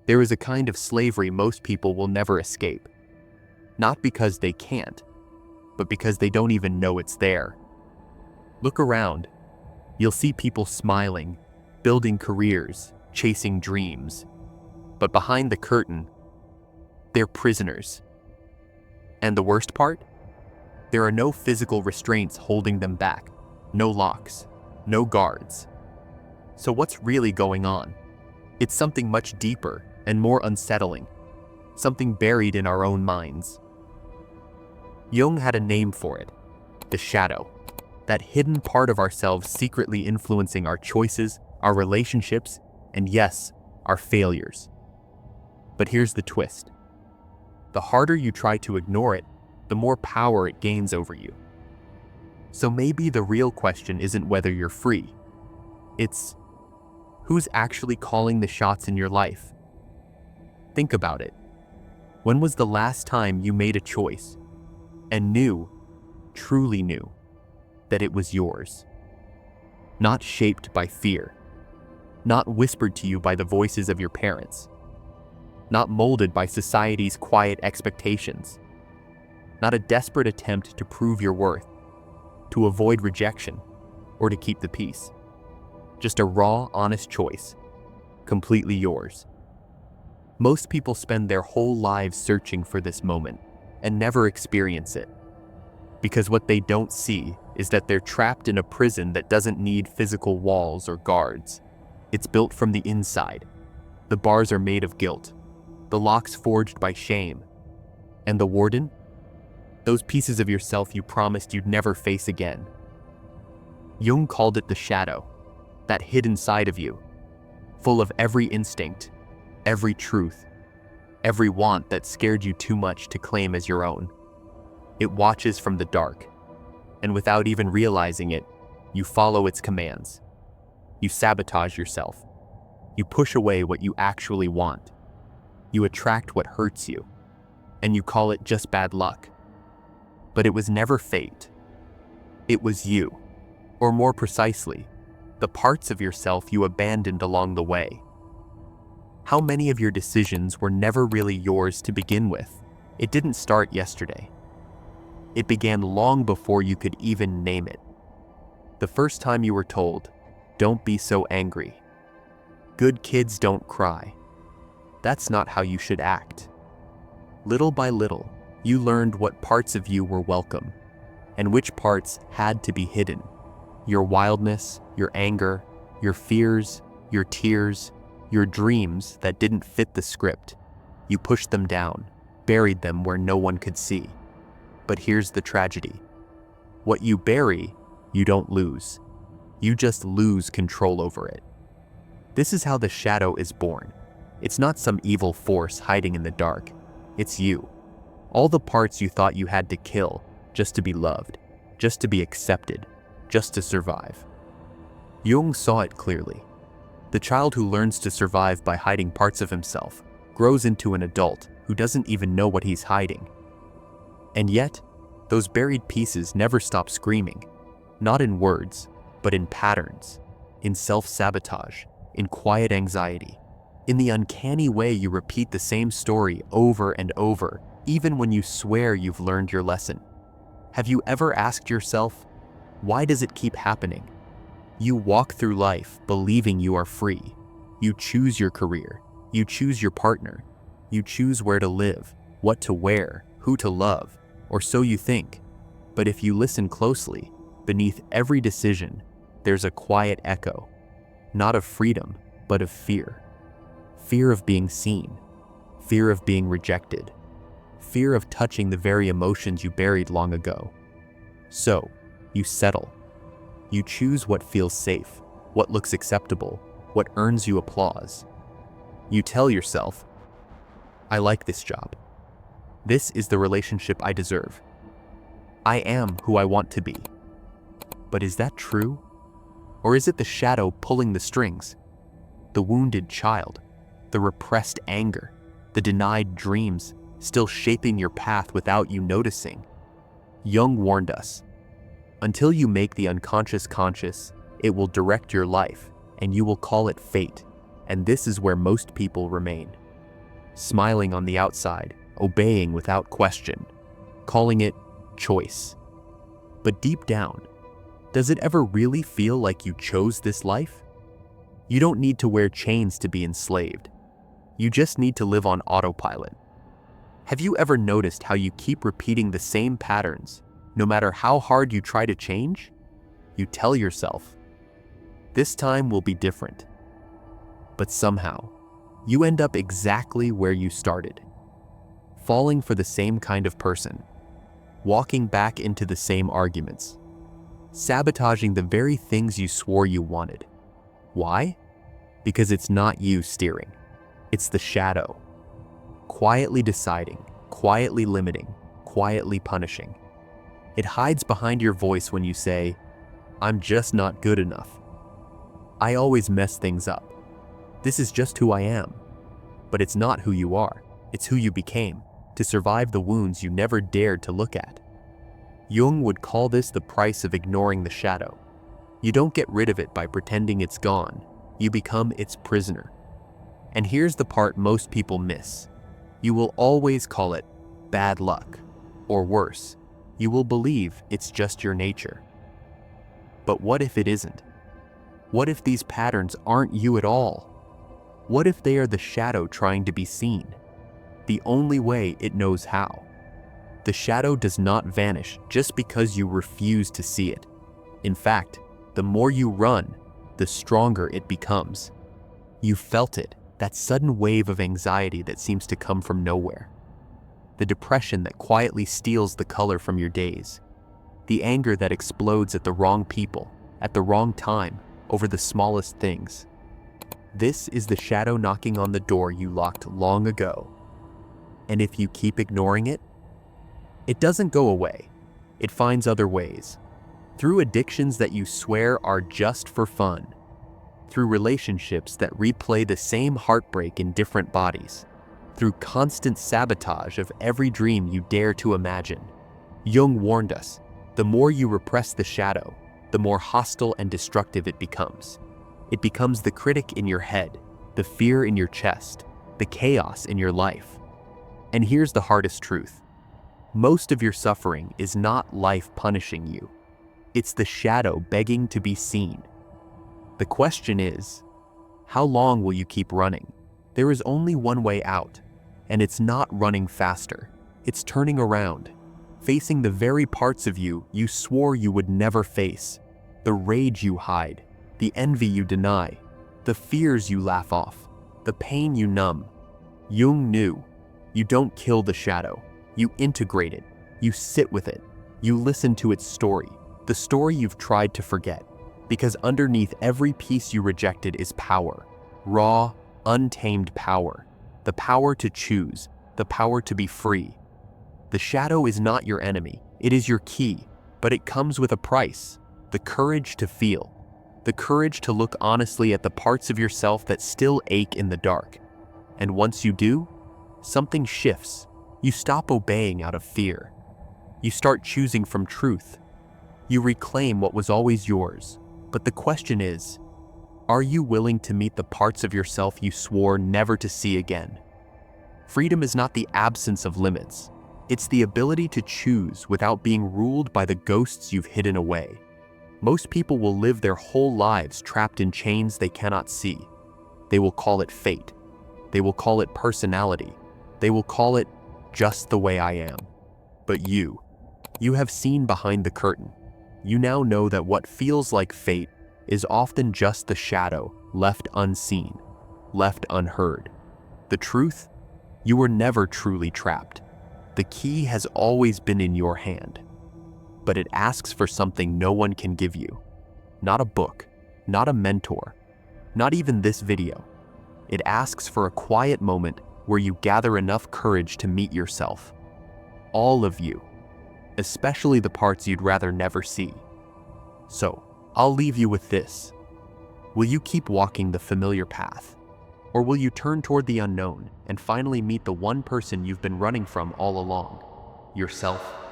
There is a kind of slavery most people will never escape. Not because they can't, but because they don't even know it's there. Look around. You'll see people smiling, building careers, chasing dreams. But behind the curtain, they're prisoners. And the worst part? There are no physical restraints holding them back, no locks, no guards. So what's really going on? It's something much deeper and more unsettling, something buried in our own minds. Jung had a name for it, the shadow, that hidden part of ourselves secretly influencing our choices, our relationships, and yes, our failures. But here's the twist. The harder you try to ignore it, the more power it gains over you. So maybe the real question isn't whether you're free. It's who's actually calling the shots in your life? Think about it. When was the last time you made a choice and knew, truly knew, that it was yours? Not shaped by fear, not whispered to you by the voices of your parents, not molded by society's quiet expectations, not a desperate attempt to prove your worth, to avoid rejection, or to keep the peace. Just a raw, honest choice, completely yours. Most people spend their whole lives searching for this moment and never experience it. Because what they don't see is that they're trapped in a prison that doesn't need physical walls or guards. It's built from the inside. The bars are made of guilt, the locks forged by shame. And the warden? Those pieces of yourself you promised you'd never face again. Jung called it the shadow, that hidden side of you, full of every instinct, every truth, every want that scared you too much to claim as your own. It watches from the dark, and without even realizing it, you follow its commands. You sabotage yourself. You push away what you actually want. You attract what hurts you, and you call it just bad luck. But it was never fate. It was you, or more precisely, the parts of yourself you abandoned along the way. How many of your decisions were never really yours to begin with? It didn't start yesterday. It began long before you could even name it. The first time you were told, "Don't be so angry. Good kids don't cry." That's not how you should act. Little by little, you learned what parts of you were welcome, and which parts had to be hidden. Your wildness, your anger, your fears, your tears, your dreams that didn't fit the script. You pushed them down, buried them where no one could see. But here's the tragedy. What you bury, you don't lose. You just lose control over it. This is how the shadow is born. It's not some evil force hiding in the dark. It's you. All the parts you thought you had to kill just to be loved, just to be accepted, just to survive. Jung saw it clearly. The child who learns to survive by hiding parts of himself grows into an adult who doesn't even know what he's hiding. And yet, those buried pieces never stop screaming, not in words, but in patterns, in self-sabotage, in quiet anxiety, in the uncanny way you repeat the same story over and over, even when you swear you've learned your lesson. Have you ever asked yourself, why does it keep happening? You walk through life believing you are free. You choose your career. You choose your partner. You choose where to live, what to wear, who to love, or so you think. But if you listen closely, beneath every decision, there's a quiet echo, not of freedom, but of fear. Fear of being seen, fear of being rejected, fear of touching the very emotions you buried long ago. So, you settle. You choose what feels safe, what looks acceptable, what earns you applause. You tell yourself, I like this job. This is the relationship I deserve. I am who I want to be. But is that true? Or is it the shadow pulling the strings? The wounded child, the repressed anger, the denied dreams, still shaping your path without you noticing? Jung warned us, until you make the unconscious conscious, it will direct your life, and you will call it fate. And this is where most people remain, smiling on the outside, obeying without question, calling it choice. But deep down, does it ever really feel like you chose this life? You don't need to wear chains to be enslaved. You just need to live on autopilot. Have you ever noticed how you keep repeating the same patterns, no matter how hard you try to change? You tell yourself, this time will be different. But somehow, you end up exactly where you started, falling for the same kind of person, walking back into the same arguments, sabotaging the very things you swore you wanted. Why? Because it's not you steering. It's the shadow. Quietly deciding, quietly limiting, quietly punishing. It hides behind your voice when you say, I'm just not good enough. I always mess things up. This is just who I am. But it's not who you are. It's who you became to survive the wounds you never dared to look at. Jung would call this the price of ignoring the shadow. You don't get rid of it by pretending it's gone. You become its prisoner. And here's the part most people miss. You will always call it bad luck, or worse, you will believe it's just your nature. But what if it isn't? What if these patterns aren't you at all? What if they are the shadow trying to be seen? The only way it knows how. The shadow does not vanish just because you refuse to see it. In fact, the more you run, the stronger it becomes. You felt it, that sudden wave of anxiety that seems to come from nowhere. The depression that quietly steals the color from your days. The anger that explodes at the wrong people, at the wrong time, over the smallest things. This is the shadow knocking on the door you locked long ago. And if you keep ignoring it, it doesn't go away. It finds other ways. Through addictions that you swear are just for fun. Through relationships that replay the same heartbreak in different bodies. Through constant sabotage of every dream you dare to imagine. Jung warned us, the more you repress the shadow, the more hostile and destructive it becomes. It becomes the critic in your head, the fear in your chest, the chaos in your life. And here's the hardest truth. Most of your suffering is not life punishing you. It's the shadow begging to be seen. The question is, how long will you keep running? There is only one way out, and it's not running faster. It's turning around, facing the very parts of you you swore you would never face. The rage you hide, the envy you deny, the fears you laugh off, the pain you numb. Jung knew, you don't kill the shadow, you integrate it, you sit with it, you listen to its story, the story you've tried to forget. Because underneath every piece you rejected is power, raw, untamed power, the power to choose, the power to be free. The shadow is not your enemy, it is your key, but it comes with a price, the courage to feel, the courage to look honestly at the parts of yourself that still ache in the dark. And once you do, something shifts. You stop obeying out of fear. You start choosing from truth. You reclaim what was always yours. But the question is, are you willing to meet the parts of yourself you swore never to see again? Freedom is not the absence of limits. It's the ability to choose without being ruled by the ghosts you've hidden away. Most people will live their whole lives trapped in chains they cannot see. They will call it fate. They will call it personality. They will call it just the way I am. But you have seen behind the curtain. You now know that what feels like fate is often just the shadow left unseen, left unheard. The truth? You were never truly trapped. The key has always been in your hand. But it asks for something no one can give you. Not a book, not a mentor, not even this video. It asks for a quiet moment where you gather enough courage to meet yourself. All of you, especially the parts you'd rather never see. So, I'll leave you with this. Will you keep walking the familiar path? Or will you turn toward the unknown and finally meet the one person you've been running from all along? Yourself.